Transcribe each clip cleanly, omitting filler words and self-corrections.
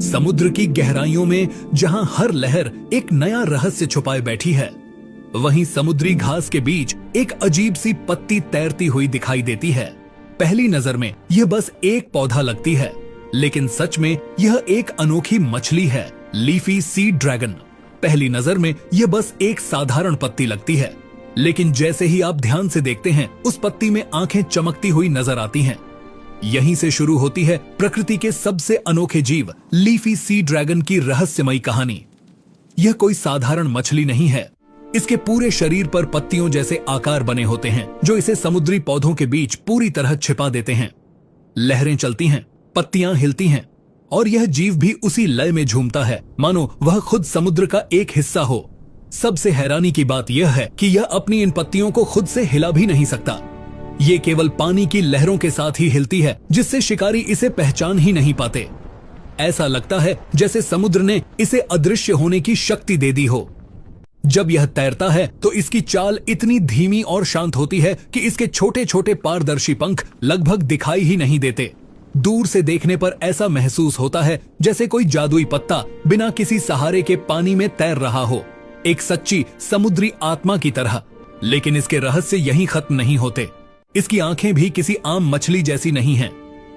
समुद्र की गहराइयों में जहां हर लहर एक नया रहस्य छुपाए बैठी है, वहीं समुद्री घास के बीच एक अजीब सी पत्ती तैरती हुई दिखाई देती है। पहली नजर में यह बस एक पौधा लगती है, लेकिन सच में यह एक अनोखी मछली है, लीफी सी ड्रैगन। पहली नजर में यह बस एक साधारण पत्ती लगती है, लेकिन जैसे ही आप ध्यान से देखते हैं, उस पत्ती में आंखें चमकती हुई नजर आती हैं। यहीं से शुरू होती है प्रकृति के सबसे अनोखे जीव लीफी सी ड्रैगन की रहस्यमयी कहानी। यह कोई साधारण मछली नहीं है। इसके पूरे शरीर पर पत्तियों जैसे आकार बने होते हैं, जो इसे समुद्री पौधों के बीच पूरी तरह छिपा देते हैं। लहरें चलती हैं, पत्तियां हिलती हैं, और यह जीव भी उसी लय में झूमता है, मानो वह खुद समुद्र का एक हिस्सा हो। सबसे हैरानी की बात यह है कि यह अपनी इन पत्तियों को खुद से हिला भी नहीं सकता। ये केवल पानी की लहरों के साथ ही हिलती है, जिससे शिकारी इसे पहचान ही नहीं पाते। ऐसा लगता है जैसे समुद्र ने इसे अदृश्य होने की शक्ति दे दी हो। जब यह तैरता है तो इसकी चाल इतनी धीमी और शांत होती है कि इसके छोटे छोटे पारदर्शी पंख लगभग दिखाई ही नहीं देते। दूर से देखने पर ऐसा महसूस होता है जैसे कोई जादुई पत्ता बिना किसी सहारे के पानी में तैर रहा हो, एक सच्ची समुद्री आत्मा की तरह। लेकिन इसके रहस्य यहीं खत्म नहीं होते। इसकी आंखें भी किसी आम मछली जैसी नहीं हैं।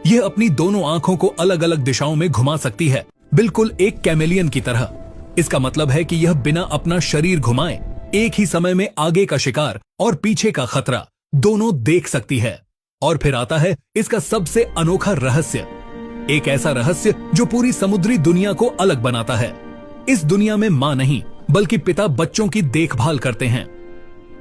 यह अपनी दोनों आंखों को अलग अलग दिशाओं में घुमा सकती है, बिल्कुल एक कैमेलियन की तरह। इसका मतलब है कि यह बिना अपना शरीर घुमाए एक ही समय में आगे का शिकार और पीछे का खतरा दोनों देख सकती है। और फिर आता है इसका सबसे अनोखा रहस्य, एक ऐसा रहस्य जो पूरी समुद्री दुनिया को अलग बनाता है। इस दुनिया में मां नहीं, बल्कि पिता बच्चों की देखभाल करते हैं।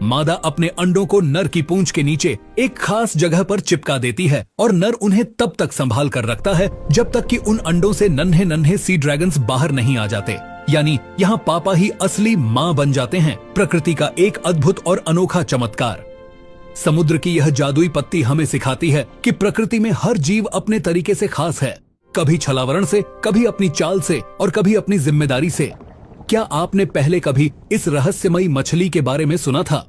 मादा अपने अंडों को नर की पूंछ के नीचे एक खास जगह पर चिपका देती है, और नर उन्हें तब तक संभाल कर रखता है जब तक कि उन अंडों से नन्हे नन्हे सी ड्रैगन्स बाहर नहीं आ जाते। यानी यहाँ पापा ही असली माँ बन जाते हैं। प्रकृति का एक अद्भुत और अनोखा चमत्कार। समुद्र की यह जादुई पत्ती हमें सिखाती है कि प्रकृति में हर जीव अपने तरीके से खास है, कभी छलावरण से, कभी अपनी चाल से, और कभी अपनी जिम्मेदारी से। क्या आपने पहले कभी इस रहस्यमयी मछली के बारे में सुना था?